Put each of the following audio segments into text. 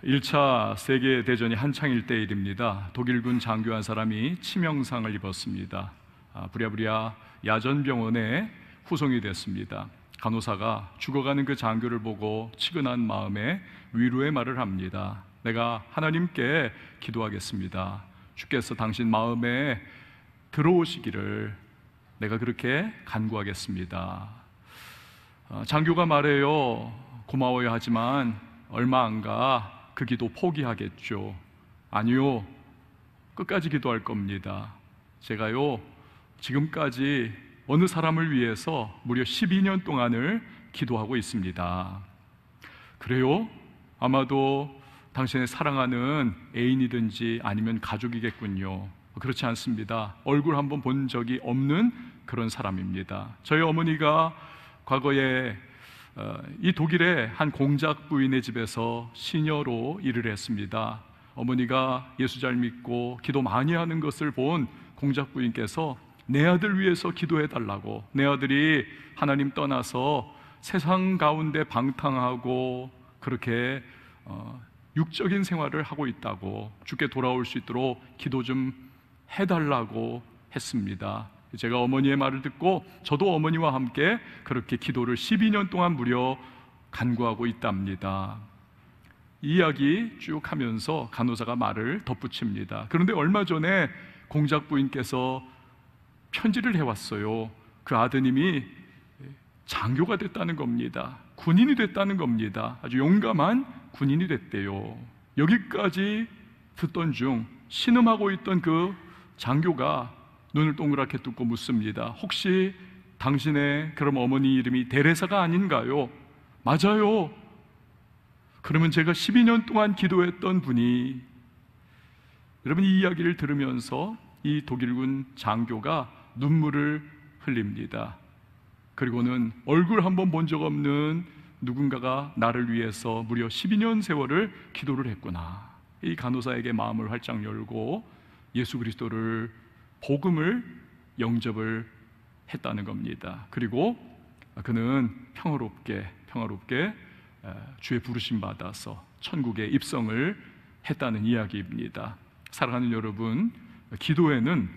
1차 세계대전이 한창일 때 일입니다. 독일군 장교 한 사람이 치명상을 입었습니다. 부랴부랴 야전병원에 후송이 됐습니다. 간호사가 죽어가는 그 장교를 보고 치근한 마음에 위로의 말을 합니다. 내가 하나님께 기도하겠습니다. 주께서 당신 마음에 들어오시기를 내가 그렇게 간구하겠습니다. 장교가 말해요. 고마워요 하지만 얼마 안 가 그 기도 포기하겠죠. 아니요, 끝까지 기도할 겁니다. 제가요 지금까지 어느 사람을 위해서 무려 12년 동안을 기도하고 있습니다. 그래요? 아마도 당신의 사랑하는 애인이든지 아니면 가족이겠군요. 그렇지 않습니다. 얼굴 한번 본 적이 없는 그런 사람입니다. 저희 어머니가 과거에 이 독일의 한 공작 부인의 집에서 시녀로 일을 했습니다. 어머니가 예수 잘 믿고 기도 많이 하는 것을 본 공작 부인께서 내 아들 위해서 기도해 달라고, 내 아들이 하나님 떠나서 세상 가운데 방탕하고 그렇게 육적인 생활을 하고 있다고, 주께 돌아올 수 있도록 기도 좀 해달라고 했습니다. 제가 어머니의 말을 듣고 저도 어머니와 함께 그렇게 기도를 12년 동안 무려 간구하고 있답니다. 이야기 쭉 하면서 간호사가 말을 덧붙입니다. 그런데 얼마 전에 공작 부인께서 편지를 해왔어요. 그 아드님이 장교가 됐다는 겁니다. 군인이 됐다는 겁니다. 아주 용감한 군인이 됐대요. 여기까지 듣던 중 신음하고 있던 그 장교가 눈을 동그랗게 뜨고 묻습니다. 혹시 당신의 그럼 어머니 이름이 데레사가 아닌가요? 맞아요. 그러면 제가 12년 동안 기도했던 분이, 여러분 이 이야기를 들으면서 이 독일군 장교가 눈물을 흘립니다. 그리고는 얼굴 한번 본 적 없는 누군가가 나를 위해서 무려 12년 세월을 기도를 했구나. 이 간호사에게 마음을 활짝 열고 예수 그리스도를, 복음을 영접을 했다는 겁니다. 그리고 그는 평화롭게 주의 부르심 받아서 천국에 입성을 했다는 이야기입니다. 사랑하는 여러분, 기도에는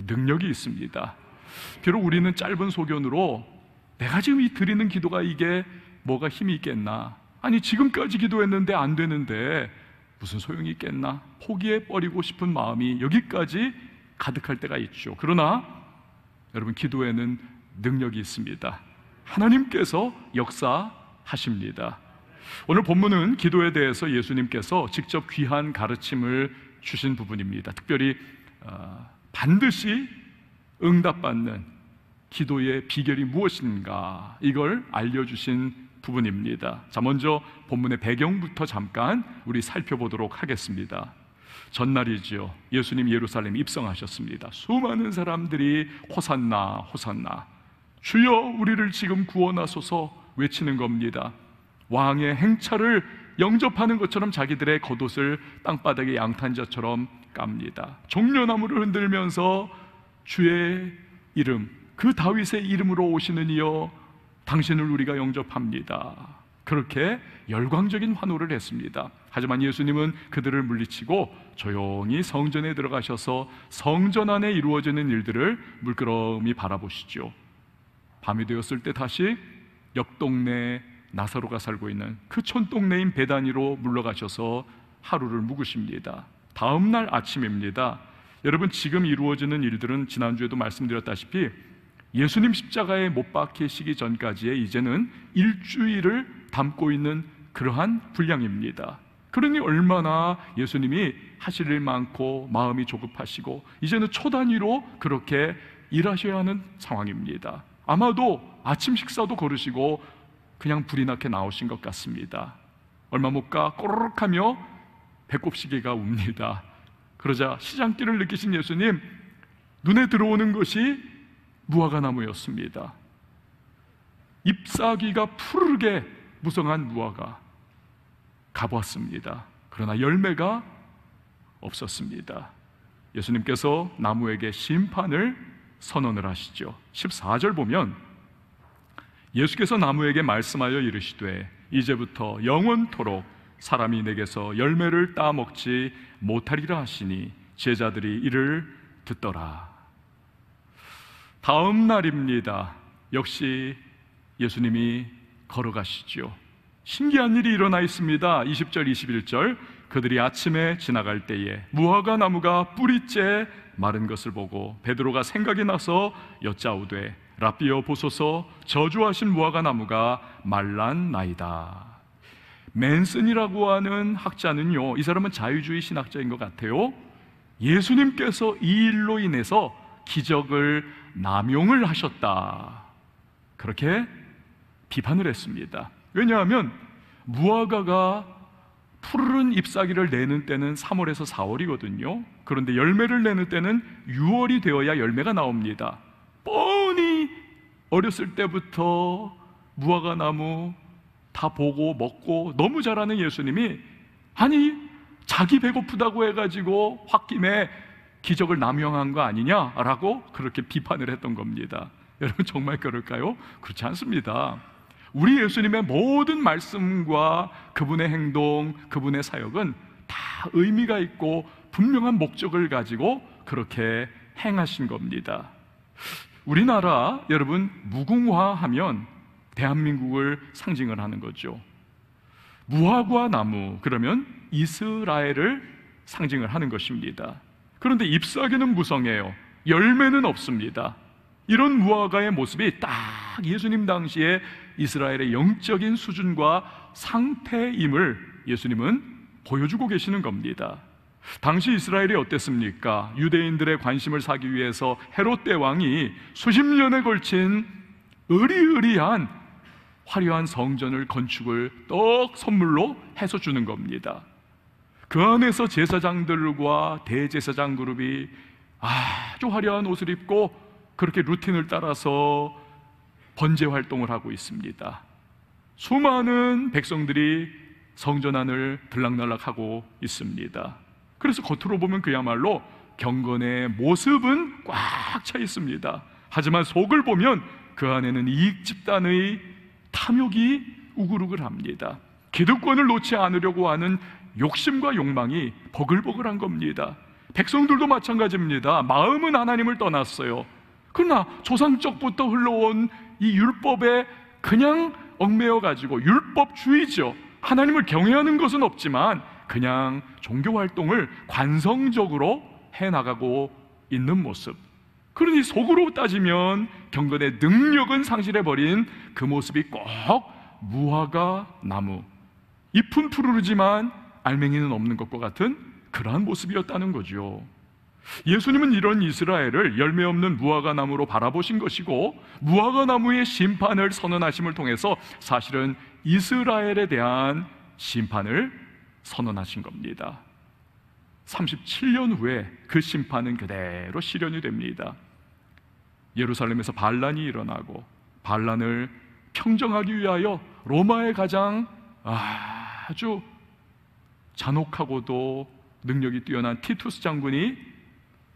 능력이 있습니다. 비록 우리는 짧은 소견으로 내가 지금 이 드리는 기도가 이게 뭐가 힘이 있겠나, 아니 지금까지 기도했는데 안 되는데 무슨 소용이 있겠나, 포기해버리고 싶은 마음이 여기까지 가득할 때가 있죠. 그러나 여러분, 기도에는 능력이 있습니다. 하나님께서 역사하십니다. 오늘 본문은 기도에 대해서 예수님께서 직접 귀한 가르침을 주신 부분입니다. 특별히 반드시 응답받는 기도의 비결이 무엇인가, 이걸 알려주신 부분입니다. 자, 먼저 본문의 배경부터 잠깐 우리 살펴보도록 하겠습니다. 전날이지요. 예수님 예루살렘 입성하셨습니다. 수많은 사람들이 호산나 호산나, 주여 우리를 지금 구원하소서 외치는 겁니다. 왕의 행차를 영접하는 것처럼 자기들의 겉옷을 땅바닥에 양탄자처럼 깝니다. 종려나무를 흔들면서 주의 이름, 그 다윗의 이름으로 오시는 이여 당신을 우리가 영접합니다. 그렇게 열광적인 환호를 했습니다. 하지만 예수님은 그들을 물리치고 조용히 성전에 들어가셔서 성전 안에 이루어지는 일들을 물끄러미 바라보시죠. 밤이 되었을 때 다시 옆 동네 나사로가 살고 있는 그 촌동네인 베다니로 물러가셔서 하루를 묵으십니다. 다음 날 아침입니다. 여러분, 지금 이루어지는 일들은 지난주에도 말씀드렸다시피 예수님 십자가에 못 박히시기 전까지의 이제는 일주일을 담고 있는 그러한 분량입니다. 그러니 얼마나 예수님이 하실 일 많고 마음이 조급하시고 이제는 초 단위로 그렇게 일하셔야 하는 상황입니다. 아마도 아침 식사도 거르시고 그냥 불이 나게 나오신 것 같습니다. 얼마 못 가 꼬르륵하며 배꼽시계가 웁니다. 그러자 시장길을 느끼신 예수님, 눈에 들어오는 것이 무화과나무였습니다. 잎사귀가 푸르르게 무성한 무화과 가보았습니다. 그러나 열매가 없었습니다. 예수님께서 나무에게 심판을 선언을 하시죠. 14절 보면 예수께서 나무에게 말씀하여 이르시되 이제부터 영원토록 사람이 내게서 열매를 따먹지 못하리라 하시니 제자들이 이를 듣더라. 다음 날입니다. 역시 예수님이 걸어가시죠. 신기한 일이 일어나 있습니다. 20절 21절 그들이 아침에 지나갈 때에 무화과 나무가 뿌리째 마른 것을 보고 베드로가 생각이 나서 여짜오되 랍비여 보소서 저주하신 무화과 나무가 말랐나이다. 맨슨이라고 하는 학자는요, 이 사람은 자유주의 신학자인 것 같아요. 예수님께서 이 일로 인해서 기적을 남용을 하셨다, 그렇게 비판을 했습니다. 왜냐하면 무화과가 푸르른 잎사귀를 내는 때는 3월에서 4월이거든요 그런데 열매를 내는 때는 6월이 되어야 열매가 나옵니다. 뻔히 어렸을 때부터 무화과 나무 다 보고 먹고 너무 잘하는 예수님이 아니 자기 배고프다고 해가지고 홧김에 기적을 남용한 거 아니냐라고 그렇게 비판을 했던 겁니다. 여러분 정말 그럴까요? 그렇지 않습니다. 우리 예수님의 모든 말씀과 그분의 행동, 그분의 사역은 다 의미가 있고 분명한 목적을 가지고 그렇게 행하신 겁니다. 우리나라 여러분 무궁화하면 대한민국을 상징을 하는 거죠. 무화과 나무 그러면 이스라엘을 상징을 하는 것입니다. 그런데 잎사귀는 무성해요. 열매는 없습니다. 이런 무화과의 모습이 딱 예수님 당시에 이스라엘의 영적인 수준과 상태임을 예수님은 보여주고 계시는 겁니다. 당시 이스라엘이 어땠습니까? 유대인들의 관심을 사기 위해서 헤롯 대왕이 수십 년에 걸친 의리의리한 화려한 성전을 건축을 떡 선물로 해서 주는 겁니다. 그 안에서 제사장들과 대제사장 그룹이 아주 화려한 옷을 입고 그렇게 루틴을 따라서 번제 활동을 하고 있습니다. 수많은 백성들이 성전 안을 들락날락하고 있습니다. 그래서 겉으로 보면 그야말로 경건의 모습은 꽉 차 있습니다. 하지만 속을 보면 그 안에는 이익 집단의 탐욕이 우글우글합니다. 기득권을 놓지 않으려고 하는 욕심과 욕망이 버글버글한 겁니다. 백성들도 마찬가지입니다. 마음은 하나님을 떠났어요. 그러나 조상적부터 흘러온 이 율법에 그냥 얽매여 가지고 율법주의죠. 하나님을 경외하는 것은 없지만 그냥 종교활동을 관성적으로 해나가고 있는 모습. 그러니 속으로 따지면 경건의 능력은 상실해버린 그 모습이 꼭 무화과 나무, 잎은 푸르르지만 알맹이는 없는 것과 같은 그러한 모습이었다는 거죠. 예수님은 이런 이스라엘을 열매 없는 무화과 나무로 바라보신 것이고 무화과 나무의 심판을 선언하심을 통해서 사실은 이스라엘에 대한 심판을 선언하신 겁니다. 37년 후에 그 심판은 그대로 실현이 됩니다. 예루살렘에서 반란이 일어나고 반란을 평정하기 위하여 로마의 가장 아주 잔혹하고도 능력이 뛰어난 티투스 장군이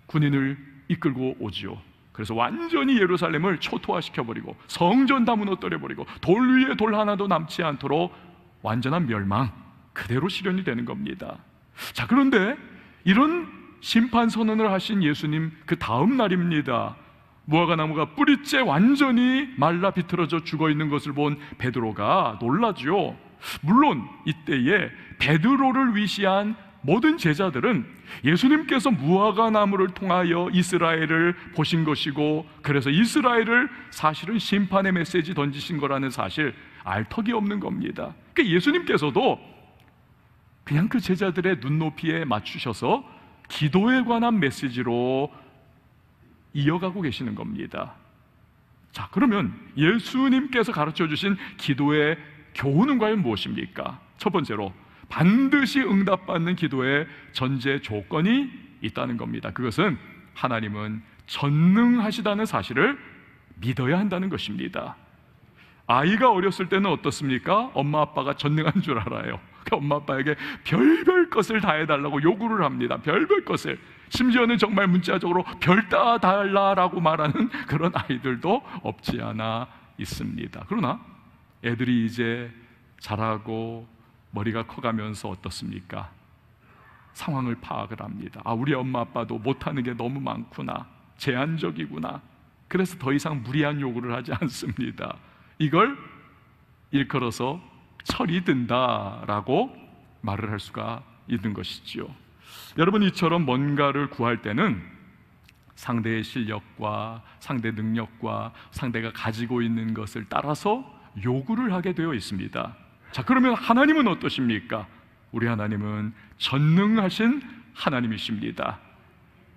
군인을 이끌고 오지요. 그래서 완전히 예루살렘을 초토화시켜버리고 성전 다 무너뜨려버리고 돌 위에 돌 하나도 남지 않도록 완전한 멸망 그대로 실현이 되는 겁니다. 자, 그런데 이런 심판 선언을 하신 예수님 그 다음 날입니다. 무화과 나무가 뿌리째 완전히 말라 비틀어져 죽어있는 것을 본 베드로가 놀라죠. 물론 이때에 베드로를 위시한 모든 제자들은 예수님께서 무화과 나무를 통하여 이스라엘을 보신 것이고 그래서 이스라엘을 사실은 심판의 메시지 던지신 거라는 사실 알 턱이 없는 겁니다. 그러니까 예수님께서도 그냥 그 제자들의 눈높이에 맞추셔서 기도에 관한 메시지로 이어가고 계시는 겁니다. 자, 그러면 예수님께서 가르쳐 주신 기도의 교훈은 과연 무엇입니까? 첫 번째로 반드시 응답받는 기도의 전제 조건이 있다는 겁니다. 그것은 하나님은 전능하시다는 사실을 믿어야 한다는 것입니다. 아이가 어렸을 때는 어떻습니까? 엄마 아빠가 전능한 줄 알아요. 엄마 아빠에게 별별 것을 다 해달라고 요구를 합니다. 별별 것을. 심지어는 정말 문자적으로 별 따 달라라고 말하는 그런 아이들도 없지 않아 있습니다. 그러나 애들이 이제 자라고 머리가 커가면서 어떻습니까? 상황을 파악을 합니다. 우리 엄마 아빠도 못하는 게 너무 많구나, 제한적이구나. 그래서 더 이상 무리한 요구를 하지 않습니다. 이걸 일컬어서 철이 든다라고 말을 할 수가 있는 것이지요. 여러분, 이처럼 뭔가를 구할 때는 상대의 실력과 상대 능력과 상대가 가지고 있는 것을 따라서 요구를 하게 되어 있습니다. 자, 그러면 하나님은 어떠십니까? 우리 하나님은 전능하신 하나님이십니다.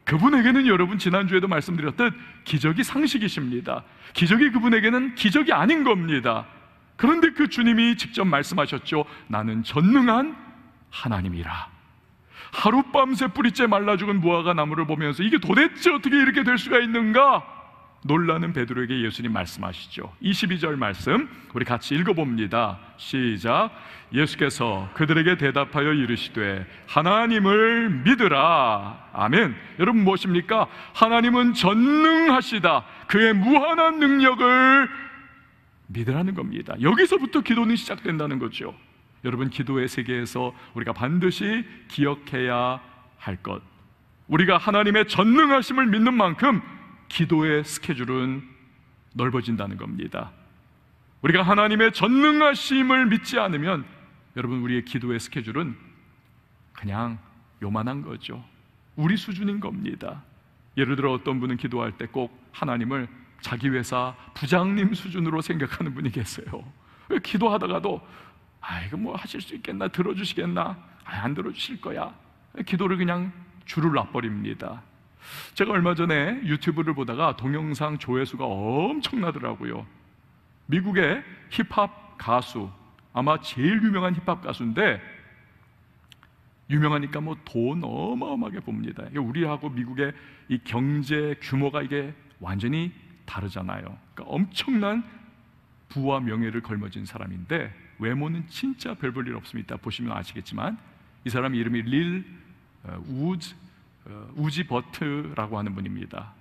그분에게는 여러분, 지난주에도 말씀드렸듯 기적이 상식이십니다. 기적이 그분에게는 기적이 아닌 겁니다. 그런데 그 주님이 직접 말씀하셨죠. 나는 전능한 하나님이라. 하룻밤새 뿌리째 말라 죽은 무화과 나무를 보면서 이게 도대체 어떻게 이렇게 될 수가 있는가 놀라는 베드로에게 예수님 말씀하시죠. 22절 말씀 우리 같이 읽어봅니다. 시작. 예수께서 그들에게 대답하여 이르시되 하나님을 믿으라. 아멘. 여러분, 무엇입니까? 하나님은 전능하시다. 그의 무한한 능력을 믿으라는 겁니다. 여기서부터 기도는 시작된다는 거죠. 여러분, 기도의 세계에서 우리가 반드시 기억해야 할 것, 우리가 하나님의 전능하심을 믿는 만큼 기도의 스케줄은 넓어진다는 겁니다. 우리가 하나님의 전능하심을 믿지 않으면 여러분, 우리의 기도의 스케줄은 그냥 요만한 거죠. 우리 수준인 겁니다. 예를 들어 어떤 분은 기도할 때 꼭 하나님을 자기 회사 부장님 수준으로 생각하는 분이 계세요. 기도하다가도 이거 뭐 하실 수 있겠나, 들어주시겠나, 안 들어주실 거야. 기도를 그냥 줄을 놔버립니다. 제가 얼마 전에 유튜브를 보다가 동영상 조회수가 엄청나더라고요. 미국의 힙합 가수, 아마 제일 유명한 힙합 가수인데, 유명하니까 뭐 돈 어마어마하게 봅니다. 우리하고 미국의 이 경제 규모가 이게 완전히 다르잖아요. 그러니까 엄청난 부와 명예를 걸머쥔 사람인데 외모는 진짜 별 볼 일 없습니다. 보시면 아시겠지만 이 사람 이름이 릴 우지 버트라고 하는 분입니다.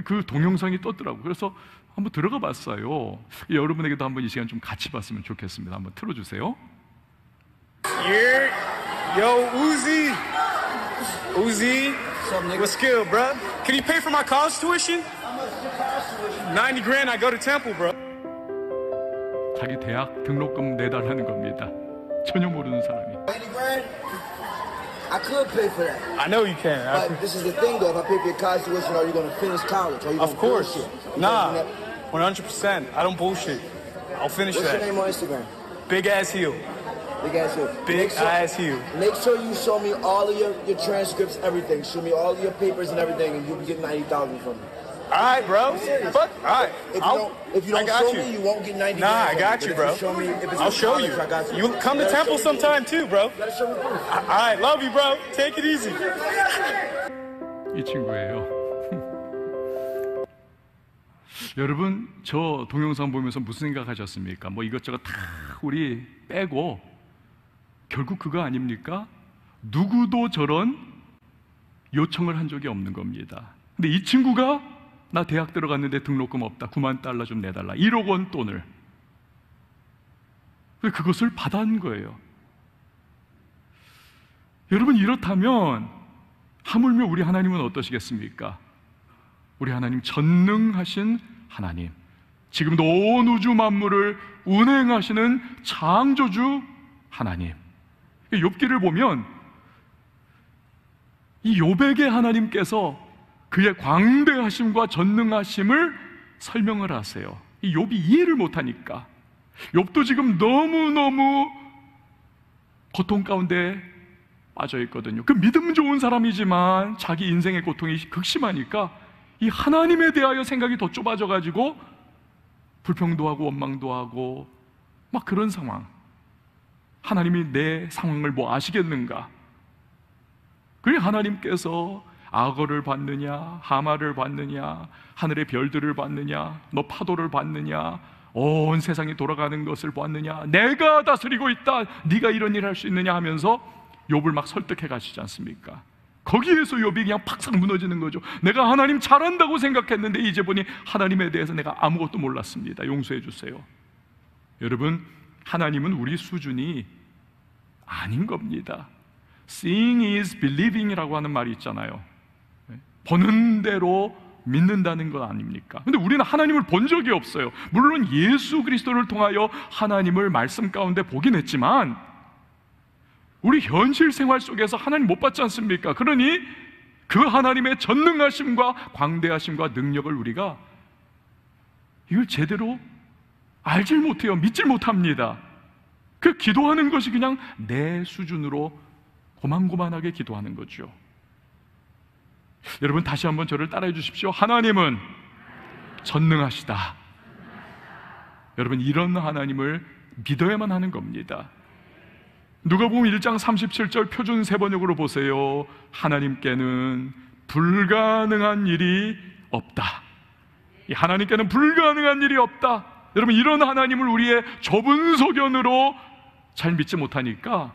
그 동영상이 떴더라고요. 그래서 한번 들어가 봤어요. 여러분에게도 한번 이 시간 좀 같이 봤으면 좋겠습니다. 한번 틀어주세요. Yeah, yo, Uzi, what's good, bro? Can you pay for my college tuition? 90 grand, I go to Temple, bro. 자기 대학 등록금 내달라는 겁니다. 전혀 모르는 사람이. 90 grand? I could pay for that. I know you can. But this is the thing, though. If I pay for your college tuition, are you going to finish college? Or you Of course. bullshit? Nah, 100%. I don't bullshit. I'll finish What's your that. name on Instagram? Big ass heel. Big ass heel. Big ass heel. Make sure you show me all of your transcripts, everything. Show me all of your papers and everything, and you'll be getting 90,000 from me. All right, bro. Fuck. All right. If you I don't got show you. me, you won't get 90 Nah, I grand got from you, me. But bro. if you show me, if it's I'll in show you. college, I got you. You come to gotta Temple show me sometime too, bro. You gotta show me proof. All right, love you, bro. Take it easy. 이 친구예요. 여러분, 저 동영상 보면서 무슨 생각하셨습니까? 뭐 이것저것 다 우리 빼고 결국 그거 아닙니까? 누구도 저런 요청을 한 적이 없는 겁니다. 근데 이 친구가 나 대학 들어갔는데 등록금 없다, 9만 달러 좀 내달라, 1억 원 돈을, 그것을 받은 거예요. 여러분, 이렇다면 하물며 우리 하나님은 어떠시겠습니까? 우리 하나님 전능하신 하나님, 지금도 온 우주 만물을 운행하시는 창조주 하나님. 욥기를 보면 이 욥에게 하나님께서 그의 광대하심과 전능하심을 설명을 하세요. 이 욥이 이해를 못하니까. 욥도 지금 너무너무 고통 가운데 빠져 있거든요. 그 믿음 좋은 사람이지만 자기 인생의 고통이 극심하니까 이 하나님에 대하여 생각이 더 좁아져 가지고 불평도 하고 원망도 하고 막 그런 상황. 하나님이 내 상황을 뭐 아시겠는가? 그래, 하나님께서 악어를 봤느냐, 하마를 봤느냐, 하늘의 별들을 봤느냐, 너 파도를 봤느냐, 온 세상이 돌아가는 것을 봤느냐, 내가 다스리고 있다, 네가 이런 일 할 수 있느냐 하면서 욥을 막 설득해 가시지 않습니까? 거기에서 욥이 그냥 팍싹 무너지는 거죠. 내가 하나님 잘한다고 생각했는데 이제 보니 하나님에 대해서 내가 아무것도 몰랐습니다. 용서해 주세요. 여러분, 하나님은 우리 수준이 아닌 겁니다. Seeing is believing이라고 하는 말이 있잖아요. 보는 대로 믿는다는 것 아닙니까? 근데 우리는 하나님을 본 적이 없어요. 물론 예수 그리스도를 통하여 하나님을 말씀 가운데 보긴 했지만 우리 현실 생활 속에서 하나님 못 봤지 않습니까? 그러니 그 하나님의 전능하심과 광대하심과 능력을 우리가 이걸 제대로 알질 못해요. 믿질 못합니다. 그 기도하는 것이 그냥 내 수준으로 고만고만하게 기도하는 거죠. 여러분 다시 한번 저를 따라해 주십시오. 하나님은 전능하시다. 여러분 이런 하나님을 믿어야만 하는 겁니다. 누가복음 1장 37절 표준 세번역으로 보세요. 하나님께는 불가능한 일이 없다. 이 하나님께는 불가능한 일이 없다. 여러분 이런 하나님을 우리의 좁은 소견으로 잘 믿지 못하니까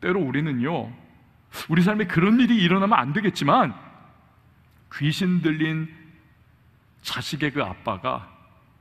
때로 우리는요, 우리 삶에 그런 일이 일어나면 안 되겠지만 귀신 들린 자식의 그 아빠가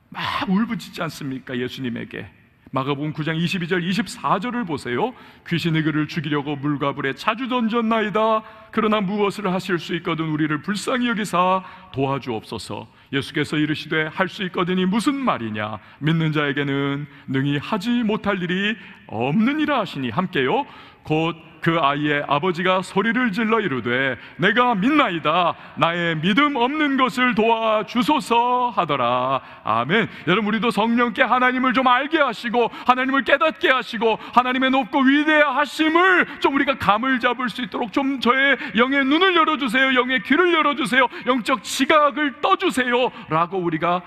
막 울부짖지 않습니까? 예수님에게. 마가복음 9장 22절 24절을 보세요. 귀신이 그를 죽이려고 물과 불에 자주 던졌나이다. 그러나 무엇을 하실 수 있거든 우리를 불쌍히 여기사 도와주옵소서. 예수께서 이르시되 할 수 있거든이 무슨 말이냐? 믿는 자에게는 능히 하지 못할 일이 없느니라 하시니 함께요. 곧 그 아이의 아버지가 소리를 질러 이르되 내가 믿나이다. 나의 믿음 없는 것을 도와주소서 하더라. 아멘. 여러분 우리도 성령께 하나님을 좀 알게 하시고 하나님을 깨닫게 하시고 하나님의 높고 위대하심을 좀 우리가 감을 잡을 수 있도록 좀 저의 영의 눈을 열어주세요. 영의 귀를 열어주세요. 영적 지각을 떠주세요 라고 우리가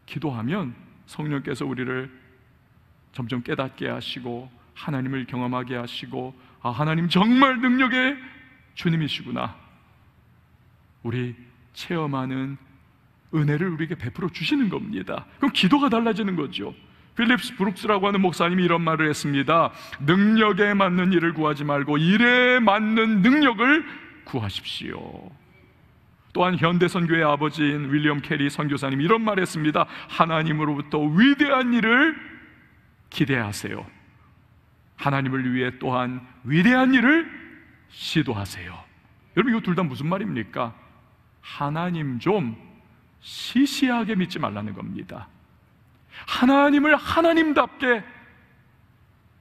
기도하면 성령께서 우리를 점점 깨닫게 하시고 하나님을 경험하게 하시고 아 하나님 정말 능력의 주님이시구나 우리 체험하는 은혜를 우리에게 베풀어 주시는 겁니다. 그럼 기도가 달라지는 거죠. 필립스 브룩스라고 하는 목사님이 이런 말을 했습니다. 능력에 맞는 일을 구하지 말고 일에 맞는 능력을 구하십시오. 또한 현대선교의 아버지인 윌리엄 캐리 선교사님이 이런 말을 했습니다. 하나님으로부터 위대한 일을 기대하세요. 하나님을 위해 또한 위대한 일을 시도하세요. 여러분 이거 둘 다 무슨 말입니까? 하나님 좀 시시하게 믿지 말라는 겁니다. 하나님을 하나님답게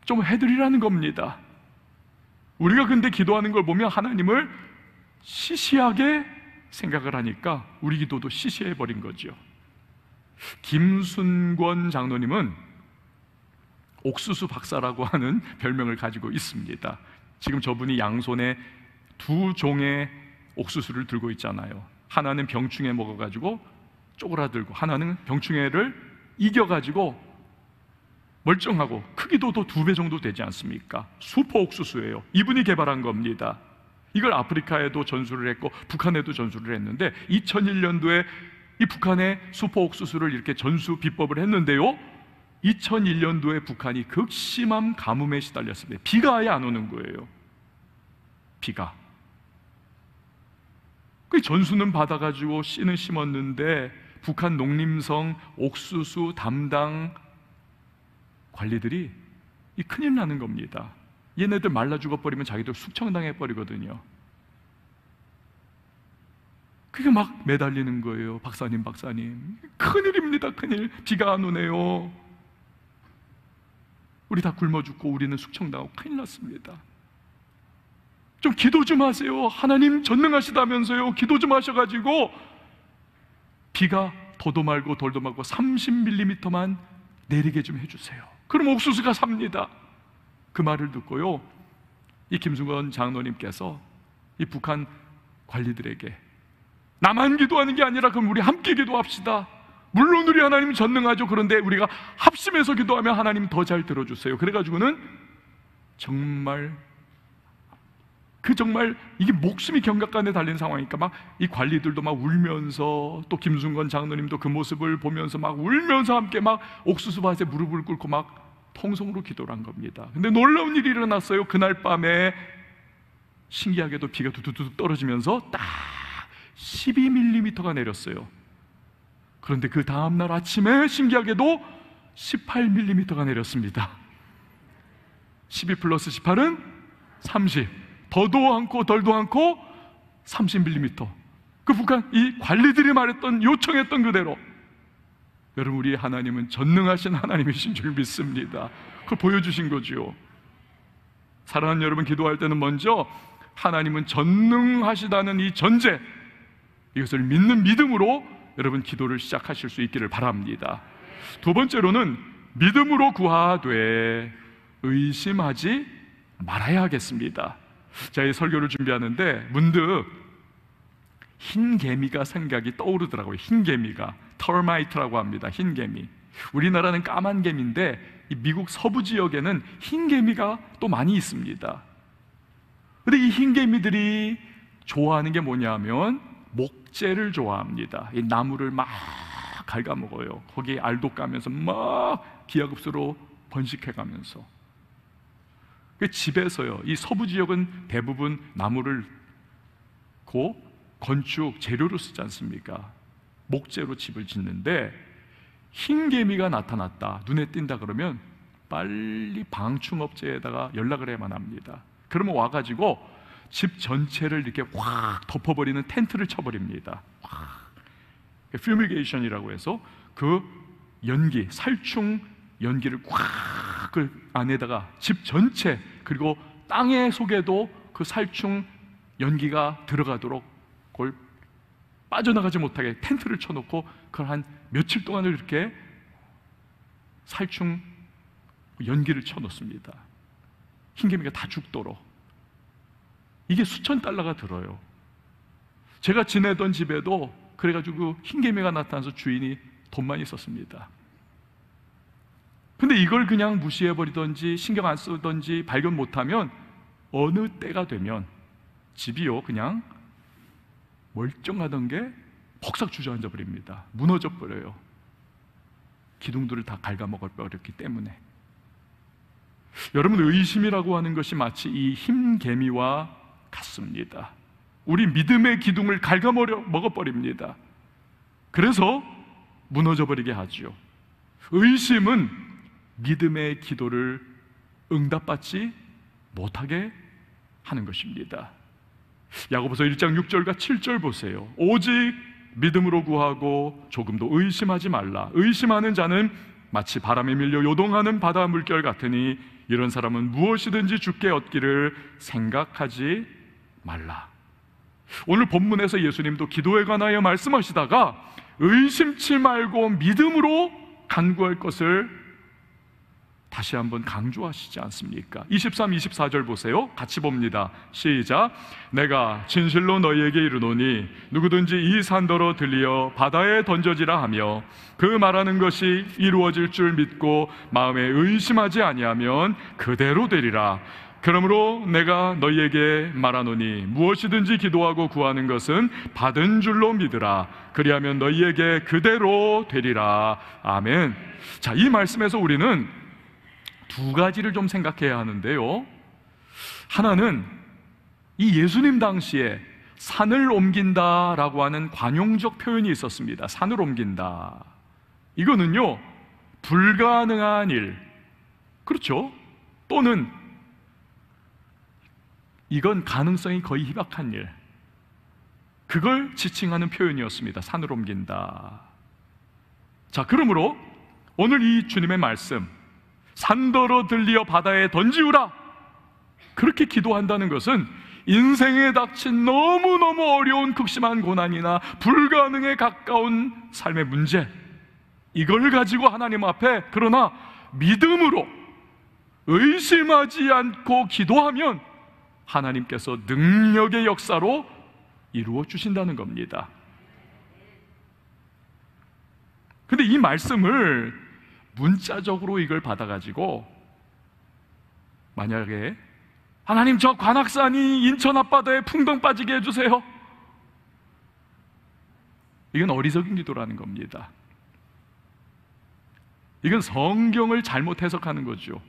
좀 해드리라는 겁니다. 우리가 근데 기도하는 걸 보면 하나님을 시시하게 생각을 하니까 우리 기도도 시시해버린 거죠. 김순권 장로님은 옥수수 박사라고 하는 별명을 가지고 있습니다. 지금 저분이 양손에 두 종의 옥수수를 들고 있잖아요. 하나는 병충해 먹어가지고 쪼그라들고 하나는 병충해를 이겨가지고 멀쩡하고 크기도 더 2배 정도 되지 않습니까? 슈퍼 옥수수예요. 이분이 개발한 겁니다. 이걸 아프리카에도 전수를 했고 북한에도 전수를 했는데 2001년도에 이 북한의 슈퍼 옥수수를 이렇게 전수 비법을 했는데요 2001년도에 북한이 극심한 가뭄에 시달렸습니다. 비가 아예 안 오는 거예요. 비가. 그 전수는 받아가지고 씨는 심었는데 북한 농림성 옥수수 담당 관리들이 이 큰일 나는 겁니다. 얘네들 말라 죽어버리면 자기들 숙청당해 버리거든요. 그게 막 매달리는 거예요. 박사님 큰일입니다. 큰일. 비가 안 오네요. 우리 다 굶어 죽고 우리는 숙청당하고 큰일 났습니다. 좀 기도 좀 하세요. 하나님 전능하시다면서요. 기도 좀 하셔가지고 비가 더도 말고 덜도 말고 30mm만 내리게 좀 해주세요. 그럼 옥수수가 삽니다. 그 말을 듣고요 이 김순건 장로님께서 이 북한 관리들에게 나만 기도하는 게 아니라 그럼 우리 함께 기도합시다. 물론 우리 하나님 전능하죠. 그런데 우리가 합심해서 기도하면 하나님 더 잘 들어주세요. 그래가지고는 정말 이게 목숨이 경각간에 달린 상황이니까 막 이 관리들도 막 울면서 또 김순건 장로님도 그 모습을 보면서 막 울면서 함께 막 옥수수밭에 무릎을 꿇고 막 통성으로 기도를 한 겁니다. 근데 놀라운 일이 일어났어요. 그날 밤에 신기하게도 비가 두둑두둑 떨어지면서 딱 12mm가 내렸어요. 그런데 그 다음날 아침에 신기하게도 18mm가 내렸습니다. 12 플러스 18은 30. 더도 않고 덜도 않고 30mm. 그 북한 이 관리들이 말했던, 요청했던 그대로. 여러분, 우리 하나님은 전능하신 하나님이신 줄 믿습니다. 그걸 보여주신 거죠. 사랑하는 여러분, 기도할 때는 먼저 하나님은 전능하시다는 이 전제, 이것을 믿는 믿음으로 여러분 기도를 시작하실 수 있기를 바랍니다. 두 번째로는 믿음으로 구하되 의심하지 말아야 하겠습니다. 제가 이 설교를 준비하는데 문득 흰 개미가 생각이 떠오르더라고요. 흰 개미가, 터마이트라고 합니다. 흰 개미. 우리나라는 까만 개미인데 이 미국 서부 지역에는 흰 개미가 또 많이 있습니다. 근데 이 흰 개미들이 좋아하는 게 뭐냐면 목재를 좋아합니다. 이 나무를 막 갉아먹어요. 거기에 알도 까면서 막 기하급수로 번식해가면서. 집에서요, 이 서부 지역은 대부분 나무를 건축 재료로 쓰지 않습니까? 목재로 집을 짓는데 흰 개미가 나타났다, 눈에 띈다 그러면 빨리 방충업체에다가 연락을 해야만 합니다. 그러면 와가지고 집 전체를 이렇게 확 덮어버리는 텐트를 쳐버립니다. 퓨미게이션이라고 해서 그 연기, 살충 연기를 꽉 그 안에다가 집 전체, 그리고 땅의 속에도 그 살충 연기가 들어가도록 그걸 빠져나가지 못하게 텐트를 쳐놓고 그걸 한 며칠 동안을 이렇게 살충 연기를 쳐놓습니다. 흰개미가 다 죽도록. 이게 수천 달러가 들어요. 제가 지내던 집에도 그래가지고 흰개미가 나타나서 주인이 돈 많이 썼습니다. 근데 이걸 그냥 무시해버리던지 신경 안 쓰던지 발견 못하면 어느 때가 되면 집이요, 그냥 멀쩡하던 게 벅삭 주저앉아 버립니다. 무너져 버려요. 기둥들을 다 갉아먹어 버렸기 때문에. 여러분, 의심이라고 하는 것이 마치 이 흰 개미와 같습니다. 우리 믿음의 기둥을 갉아먹어버립니다. 그래서 무너져 버리게 하죠. 의심은 믿음의 기도를 응답받지 못하게 하는 것입니다. 야고보서 1장 6절과 7절 보세요. 오직 믿음으로 구하고 조금도 의심하지 말라. 의심하는 자는 마치 바람에 밀려 요동하는 바다 물결 같으니 이런 사람은 무엇이든지 주께 얻기를 생각하지 말라. 오늘 본문에서 예수님도 기도에 관하여 말씀하시다가 의심치 말고 믿음으로 간구할 것을 다시 한번 강조하시지 않습니까? 23, 24절 보세요. 같이 봅니다. 시작. 내가 진실로 너희에게 이르노니 누구든지 이 산더러 들리어 바다에 던져지라 하며 그 말하는 것이 이루어질 줄 믿고 마음에 의심하지 아니하면 그대로 되리라. 그러므로 내가 너희에게 말하노니 무엇이든지 기도하고 구하는 것은 받은 줄로 믿으라. 그리하면 너희에게 그대로 되리라. 아멘. 자, 이 말씀에서 우리는 두 가지를 좀 생각해야 하는데요. 하나는 이 예수님 당시에 산을 옮긴다라고 하는 관용적 표현이 있었습니다. 산을 옮긴다. 이거는요, 불가능한 일, 그렇죠? 또는 이건 가능성이 거의 희박한 일, 그걸 지칭하는 표현이었습니다. 산을 옮긴다. 자, 그러므로 오늘 이 주님의 말씀, 산더러 들리어 바다에 던지우라, 그렇게 기도한다는 것은 인생에 닥친 너무너무 어려운 극심한 고난이나 불가능에 가까운 삶의 문제, 이걸 가지고 하나님 앞에 그러나 믿음으로 의심하지 않고 기도하면 하나님께서 능력의 역사로 이루어 주신다는 겁니다. 근데 이 말씀을 문자적으로 이걸 받아가지고 만약에 하나님, 저 관악산이 인천 앞바다에 풍덩 빠지게 해주세요, 이건 어리석은 기도라는 겁니다. 이건 성경을 잘못 해석하는 거죠.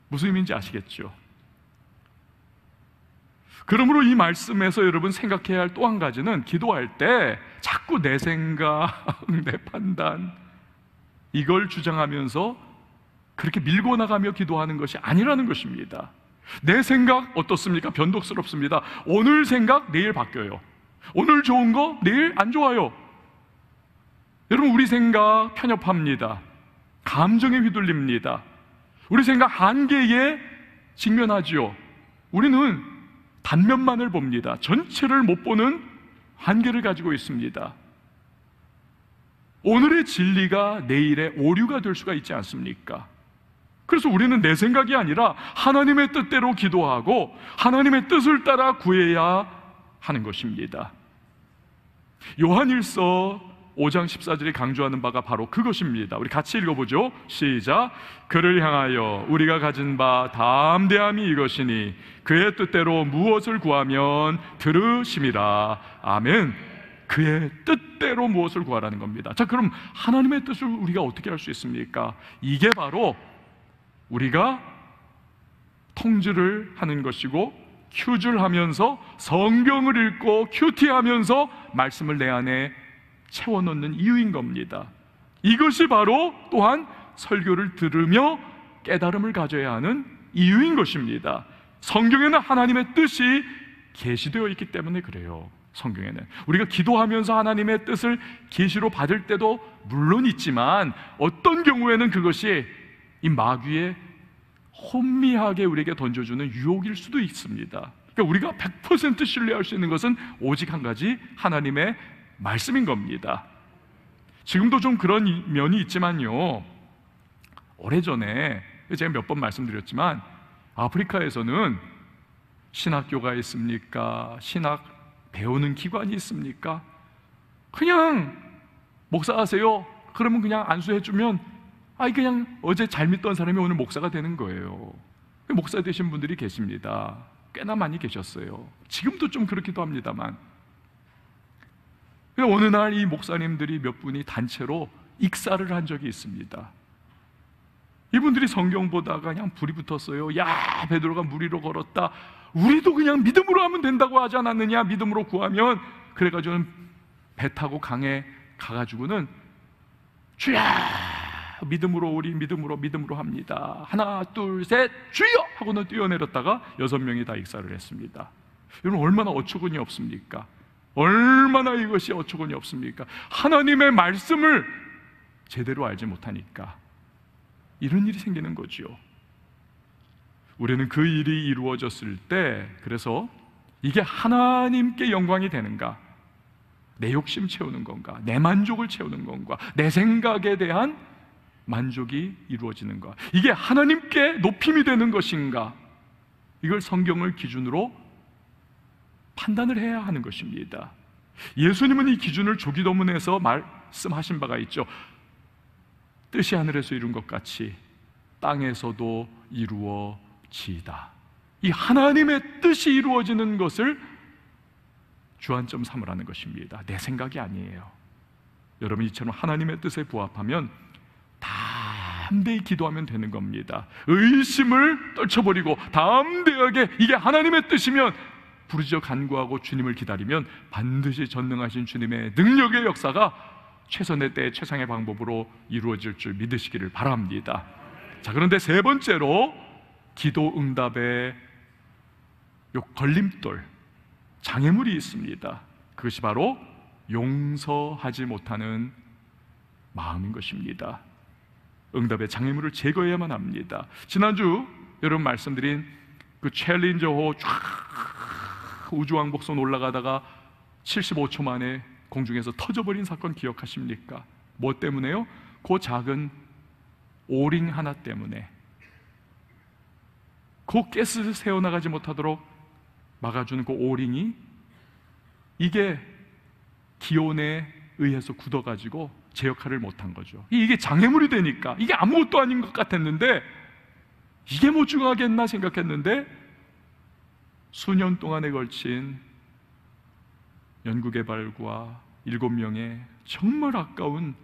무슨 의미인지 아시겠죠? 그러므로 이 말씀에서 여러분 생각해야 할 또 한 가지는, 기도할 때 자꾸 내 생각, 내 판단, 이걸 주장하면서 그렇게 밀고 나가며 기도하는 것이 아니라는 것입니다. 내 생각 어떻습니까? 변덕스럽습니다. 오늘 생각 내일 바뀌어요. 오늘 좋은 거 내일 안 좋아요. 여러분, 우리 생각 편협합니다. 감정에 휘둘립니다. 우리 생각 한계에 직면하지요. 우리는 단면만을 봅니다. 전체를 못 보는 한계를 가지고 있습니다. 오늘의 진리가 내일의 오류가 될 수가 있지 않습니까? 그래서 우리는 내 생각이 아니라 하나님의 뜻대로 기도하고 하나님의 뜻을 따라 구해야 하는 것입니다. 요한일서 5장 14절이 강조하는 바가 바로 그것입니다. 우리 같이 읽어보죠. 시작. 그를 향하여 우리가 가진 바 담대함이 이것이니 그의 뜻대로 무엇을 구하면 들으심이라. 아멘. 그의 뜻대로 무엇을 구하라는 겁니다. 자, 그럼 하나님의 뜻을 우리가 어떻게 할 수 있습니까? 이게 바로 우리가 통지를 하는 것이고, 큐즈를 하면서 성경을 읽고 큐티하면서 말씀을 내 안에 채워넣는 이유인 겁니다. 이것이 바로 또한 설교를 들으며 깨달음을 가져야 하는 이유인 것입니다. 성경에는 하나님의 뜻이 계시되어 있기 때문에 그래요. 성경에는 우리가 기도하면서 하나님의 뜻을 계시로 받을 때도 물론 있지만, 어떤 경우에는 그것이 이 마귀의 혼미하게 우리에게 던져주는 유혹일 수도 있습니다. 그러니까 우리가 100% 신뢰할 수 있는 것은 오직 한 가지, 하나님의 말씀인 겁니다. 지금도 좀 그런 면이 있지만요, 오래전에 제가 몇 번 말씀드렸지만 아프리카에서는 신학교가 있습니까? 신학 배우는 기관이 있습니까? 그냥 목사하세요 그러면 그냥 안수해주면 그냥 어제 잘 믿던 사람이 오늘 목사가 되는 거예요. 목사 되신 분들이 계십니다. 꽤나 많이 계셨어요. 지금도 좀 그렇기도 합니다만, 어느 날 이 목사님들이 몇 분이 단체로 익사를 한 적이 있습니다. 이분들이 성경 보다가 그냥 불이 붙었어요. 야, 베드로가 물 위로 걸었다. 우리도 그냥 믿음으로 하면 된다고 하지 않았느냐? 믿음으로 구하면. 그래가지고는 배 타고 강에 가가지고는 주여, 믿음으로 우리 믿음으로 합니다. 하나 둘 셋 주여 하고는 뛰어내렸다가 6명이 다 익사를 했습니다. 여러분, 얼마나 어처구니 없습니까? 얼마나 이것이 어처구니 없습니까? 하나님의 말씀을 제대로 알지 못하니까 이런 일이 생기는 거지요. 우리는 그 일이 이루어졌을 때, 그래서 이게 하나님께 영광이 되는가, 내 욕심 채우는 건가, 내 만족을 채우는 건가, 내 생각에 대한 만족이 이루어지는가, 이게 하나님께 높임이 되는 것인가, 이걸 성경을 기준으로 판단을 해야 하는 것입니다. 예수님은 이 기준을 조기도문에서 말씀하신 바가 있죠. 뜻이 하늘에서 이룬 것 같이 땅에서도 이루어지이다. 이 하나님의 뜻이 이루어지는 것을 주안점 삼으라는 것입니다. 내 생각이 아니에요. 여러분, 이처럼 하나님의 뜻에 부합하면 담대히 기도하면 되는 겁니다. 의심을 떨쳐버리고 담대하게 이게 하나님의 뜻이면 부르짖어 간구하고 주님을 기다리면 반드시 전능하신 주님의 능력의 역사가 최선의 때 최상의 방법으로 이루어질 줄 믿으시기를 바랍니다. 자, 그런데 세 번째로 기도 응답의 요 걸림돌, 장애물이 있습니다. 그것이 바로 용서하지 못하는 마음인 것입니다. 응답의 장애물을 제거해야만 합니다. 지난주 여러분 말씀드린 그 챌린저호 쫙 우주왕복선 올라가다가 75초 만에 공중에서 터져버린 사건 기억하십니까? 뭐 때문에요? 그 작은 오링 하나 때문에, 그 가스를 새어나가지 못하도록 막아주는 그 오링이, 이게 기온에 의해서 굳어가지고 제 역할을 못한 거죠. 이게 장애물이 되니까 이게 아무것도 아닌 것 같았는데, 이게 뭐 중요하겠나 생각했는데 수년 동안에 걸친 연구개발과 7명의 정말 아까운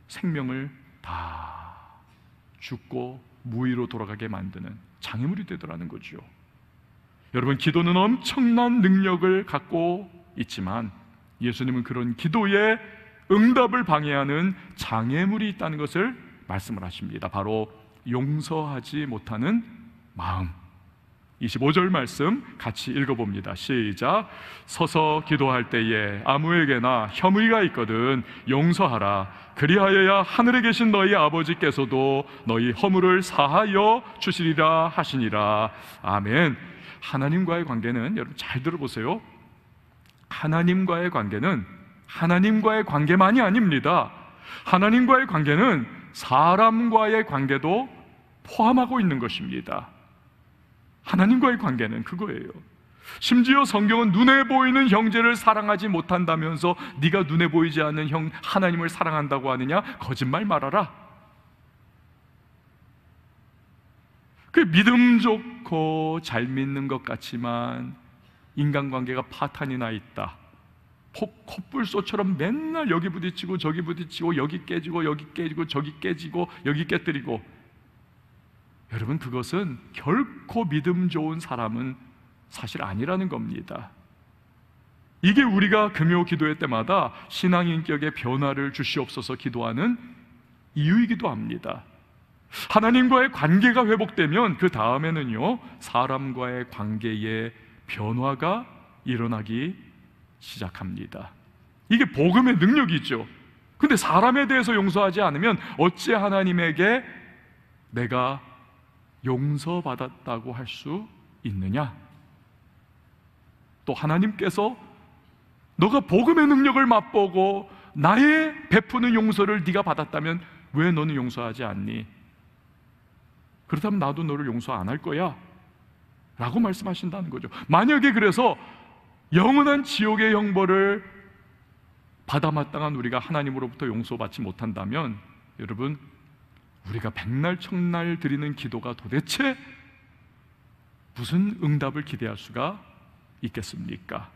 생명을 다 죽고 무의로 돌아가게 만드는 장애물이 되더라는 거죠. 여러분, 기도는 엄청난 능력을 갖고 있지만 예수님은 그런 기도의 응답을 방해하는 장애물이 있다는 것을 말씀을 하십니다. 바로 용서하지 못하는 마음. 25절 말씀 같이 읽어봅니다. 시작. 서서 기도할 때에 아무에게나 혐의가 있거든 용서하라. 그리하여야 하늘에 계신 너희 아버지께서도 너희 허물을 사하여 주시리라 하시니라. 아멘. 하나님과의 관계는, 여러분 잘 들어보세요, 하나님과의 관계는 하나님과의 관계만이 아닙니다. 하나님과의 관계는 사람과의 관계도 포함하고 있는 것입니다. 하나님과의 관계는 그거예요. 심지어 성경은 눈에 보이는 형제를 사랑하지 못한다면서 네가 눈에 보이지 않는 하나님을 사랑한다고 하느냐? 거짓말 말아라. 그 믿음 좋고 잘 믿는 것 같지만 인간관계가 파탄이 나 있다. 콧불소처럼 맨날 여기 부딪히고 저기 부딪히고 여기 깨지고 여기 깨지고 저기 깨지고 여기 깨뜨리고, 여러분 그것은 결코 믿음 좋은 사람은 사실 아니라는 겁니다. 이게 우리가 금요 기도회 때마다 신앙인격의 변화를 주시옵소서 기도하는 이유이기도 합니다. 하나님과의 관계가 회복되면 그 다음에는요, 사람과의 관계의 변화가 일어나기 시작합니다. 이게 복음의 능력이죠. 근데 사람에 대해서 용서하지 않으면 어찌 하나님에게 내가 용서받았다고 할 수 있느냐? 또 하나님께서 너가 복음의 능력을 맛보고 나의 베푸는 용서를 네가 받았다면 왜 너는 용서하지 않니? 그렇다면 나도 너를 용서 안 할 거야 라고 말씀하신다는 거죠. 만약에 그래서 영원한 지옥의 형벌을 받아 마땅한 우리가 하나님으로부터 용서받지 못한다면, 여러분 우리가 백날 천날 드리는 기도가 도대체 무슨 응답을 기대할 수가 있겠습니까?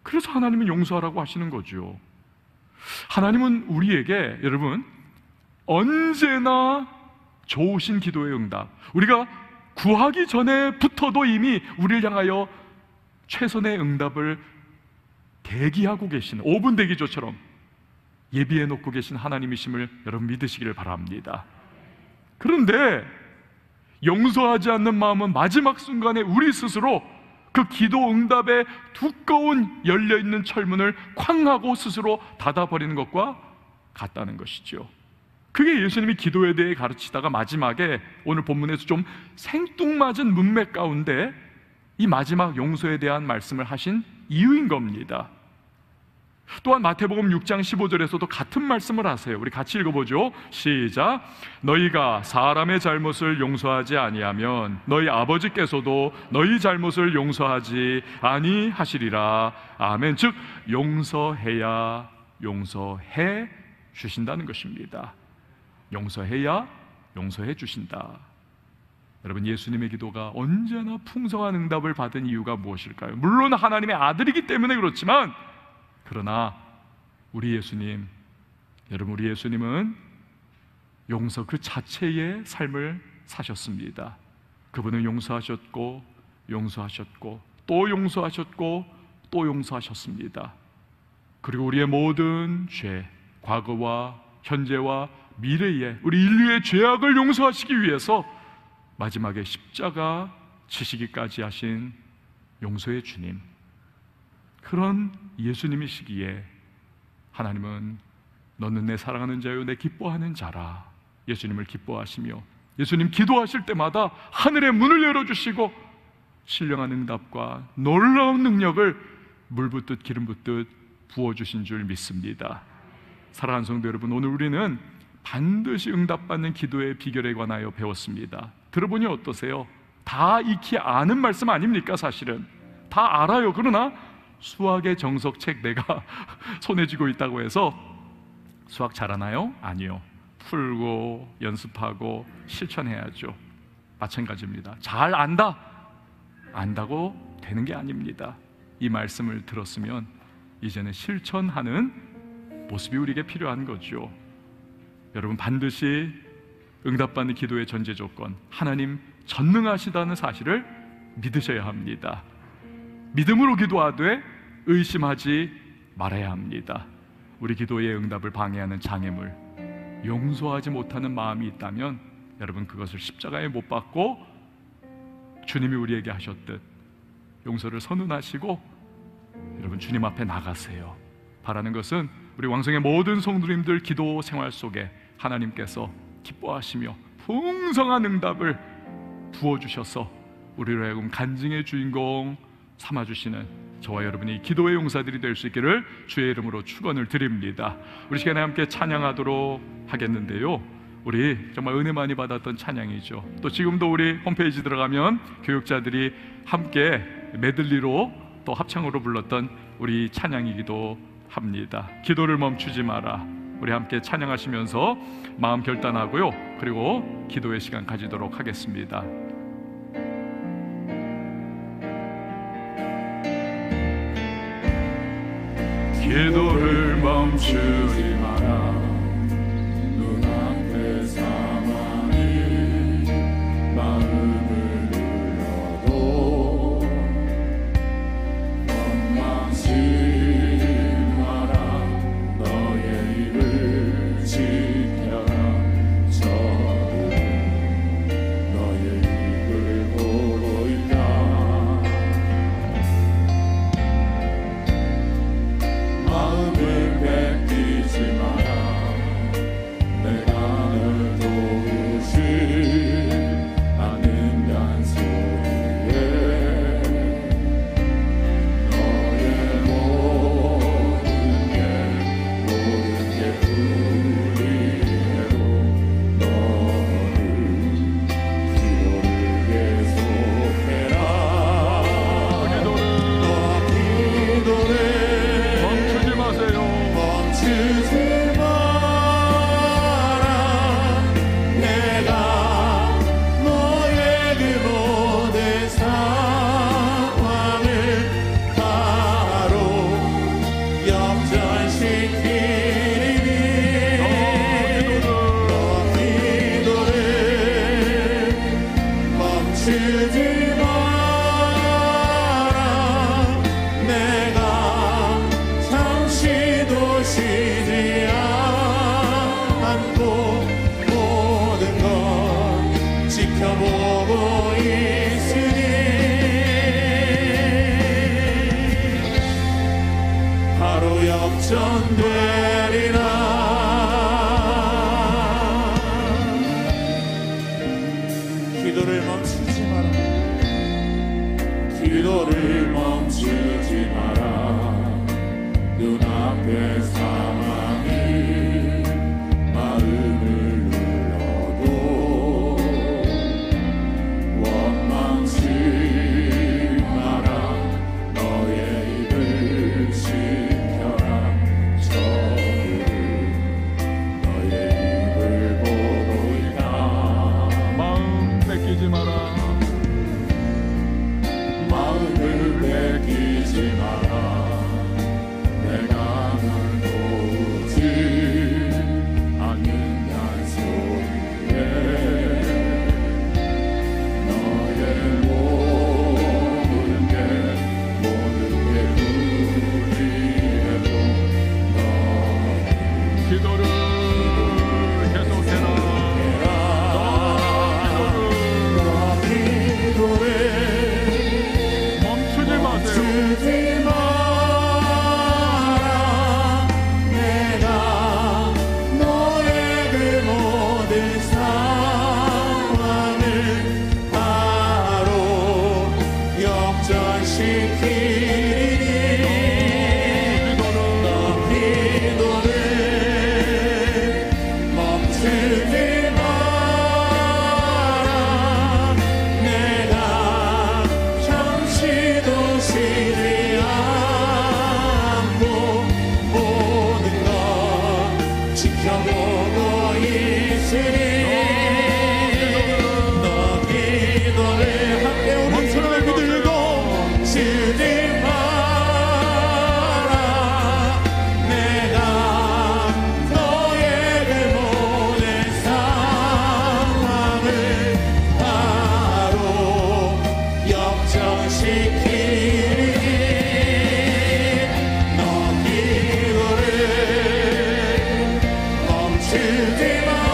그래서 하나님은 용서하라고 하시는 거죠. 하나님은 우리에게, 여러분 언제나 좋으신 기도의 응답, 우리가 구하기 전에부터도 이미 우리를 향하여 최선의 응답을 대기하고 계신, 5분 대기조처럼 예비해 놓고 계신 하나님이심을 여러분 믿으시기를 바랍니다. 그런데 용서하지 않는 마음은 마지막 순간에 우리 스스로 그 기도 응답의 두꺼운 열려있는 철문을 쾅 하고 스스로 닫아버리는 것과 같다는 것이죠. 그게 예수님이 기도에 대해 가르치다가 마지막에 오늘 본문에서 좀 생뚱맞은 문맥 가운데 이 마지막 용서에 대한 말씀을 하신 이유인 겁니다. 또한 마태복음 6장 15절에서도 같은 말씀을 하세요. 우리 같이 읽어보죠. 시작. 너희가 사람의 잘못을 용서하지 아니하면 너희 아버지께서도 너희 잘못을 용서하지 아니하시리라. 아멘. 즉 용서해야 용서해 주신다는 것입니다. 용서해야 용서해 주신다. 여러분 예수님의 기도가 언제나 풍성한 응답을 받은 이유가 무엇일까요? 물론 하나님의 아들이기 때문에 그렇지만, 그러나 우리 예수님, 여러분 우리 예수님은 용서 그 자체의 삶을 사셨습니다. 그분은 용서하셨고 용서하셨고 또 용서하셨고 또 용서하셨습니다. 그리고 우리의 모든 죄, 과거와 현재와 미래의 우리 인류의 죄악을 용서하시기 위해서 마지막에 십자가 지시기까지 하신 용서의 주님, 그런 예수님이시기에 하나님은 너는 내 사랑하는 자요 내 기뻐하는 자라 예수님을 기뻐하시며, 예수님 기도하실 때마다 하늘의 문을 열어주시고 신령한 응답과 놀라운 능력을 물 붓듯 기름 붓듯 부어주신 줄 믿습니다. 사랑하는 성도 여러분, 오늘 우리는 반드시 응답받는 기도의 비결에 관하여 배웠습니다. 들어보니 어떠세요? 다 익히 아는 말씀 아닙니까? 사실은 다 알아요. 그러나 수학의 정석책 내가 손에 쥐고 있다고 해서 수학 잘하나요? 아니요. 풀고 연습하고 실천해야죠. 마찬가지입니다. 잘 안다고 되는 게 아닙니다. 이 말씀을 들었으면 이제는 실천하는 모습이 우리에게 필요한 거죠. 여러분 반드시 응답받는 기도의 전제 조건, 하나님 전능하시다는 사실을 믿으셔야 합니다. 믿음으로 기도하되 의심하지 말아야 합니다. 우리 기도의 응답을 방해하는 장애물, 용서하지 못하는 마음이 있다면 여러분, 그것을 십자가에 못 박고 주님이 우리에게 하셨듯 용서를 선언하시고 여러분 주님 앞에 나가세요. 바라는 것은 우리 왕성의 모든 성도님들 기도 생활 속에 하나님께서 기뻐하시며 풍성한 응답을 부어주셔서 우리로 하여금 간증의 주인공 삼아주시는 저와 여러분이 기도의 용사들이 될 수 있기를 주의 이름으로 축원을 드립니다. 우리 시간에 함께 찬양하도록 하겠는데요, 우리 정말 은혜 많이 받았던 찬양이죠. 또 지금도 우리 홈페이지 들어가면 교육자들이 함께 메들리로 또 합창으로 불렀던 우리 찬양이기도 합니다. 기도를 멈추지 마라. 우리 함께 찬양하시면서 마음 결단하고요, 그리고 기도의 시간 가지도록 하겠습니다. 기도를 멈추지 마라. 눈앞에 사망이 마음을 눌러도 원망치 마라. 너의 입을 지켜라. 저는 너의 입을 보고 있다. 마음을 뺏기지 마라. 내가 널 도우지 않는단 소리에 너의 모든 게 우리애로 너는 기도를 계속해라. 기도를 멈추지 마세요. 멈추지 마라. 내가 너의 그 모든 상황을 바로 역전시키리니 너 기도를 멈추지 마라. 내가 잠시도 쉬지 않고 모든 걸 지켜보고 있으니 바로 역전되리라. 기도를 멈추지 마라. 기도를 멈추지 마라. 눈앞에 사망이 마음을 눌러도 원망치 마라. 너의 입을 지켜라. 저들은 너의 입을 보고 있다. 마음 뺏기지 마라. 마음을 뺏기지 마라. 내가 널 도우지 않는단 소리에 너의 모든 게 우리애로 너 기도를 계속해라. 너 기도를 멈추지 마세요. 내가 너의 그 모든 상황을 바로 역전시키리니 너 기도를 멈추지 마라. 내가 잠시도 쉬지 않고 모든 걸 지켜보고 있으니 너 기도를 함께 우리 손을 들고 쉬지 마라. 내가 너의 그 모든 상황을 바로 역전시키리니 너 기도를 멈추지 마라.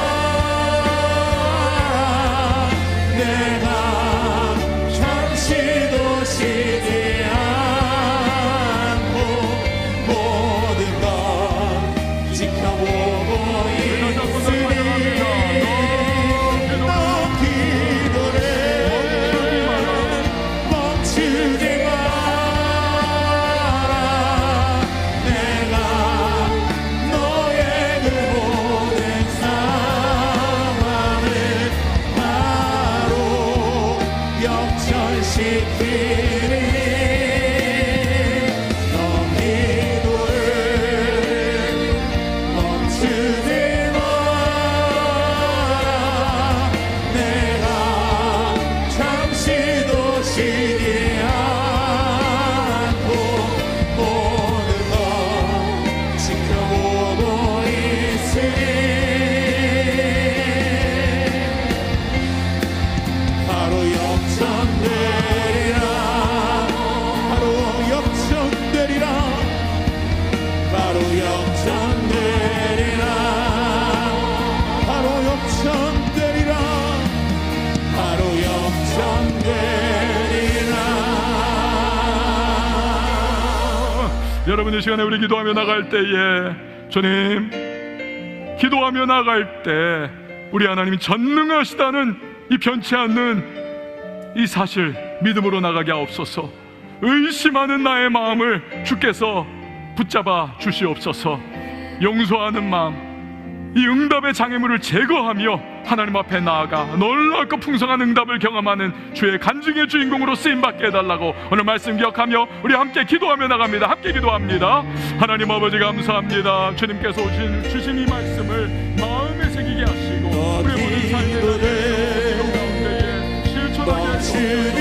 여러분, 이 시간에 우리 기도하며 나갈 때에, 주님, 기도하며 나갈 때 우리 하나님이 전능하시다는 이 변치 않는 이 사실 믿음으로 나가게 하옵소서. 의심하는 나의 마음을 주께서 붙잡아 주시옵소서. 용서하는 마음, 이 응답의 장애물을 제거하며 하나님 앞에 나아가 놀랍고 풍성한 응답을 경험하는 주의 간증의 주인공으로 쓰임받게 해달라고 오늘 말씀 기억하며 우리 함께 기도하며 나갑니다. 함께 기도합니다. 하나님 아버지, 감사합니다. 주님께서 주신 이 말씀을 마음에 새기게 하시고 우리 모든 삶의 가운데에 실천하게 하시고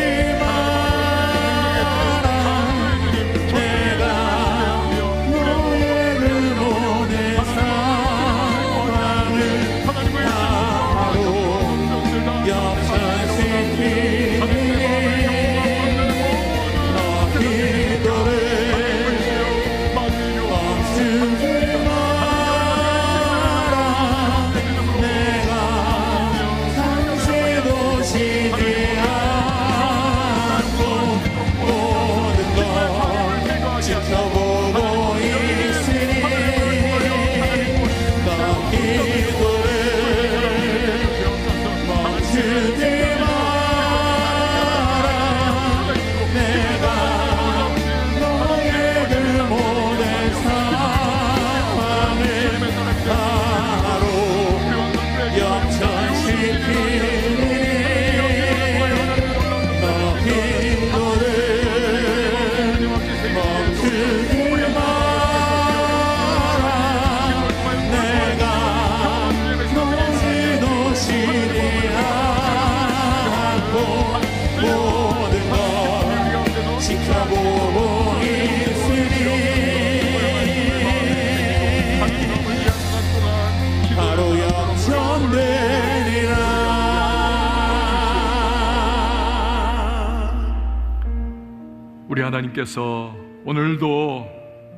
우리 하나님께서 오늘도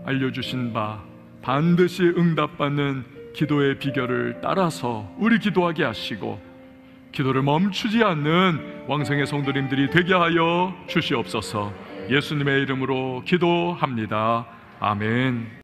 알려주신 바 반드시 응답받는 기도의 비결을 따라서 우리 기도하게 하시고 기도를 멈추지 않는 왕성의 성도님들이 되게 하여 주시옵소서. 예수님의 이름으로 기도합니다. 아멘.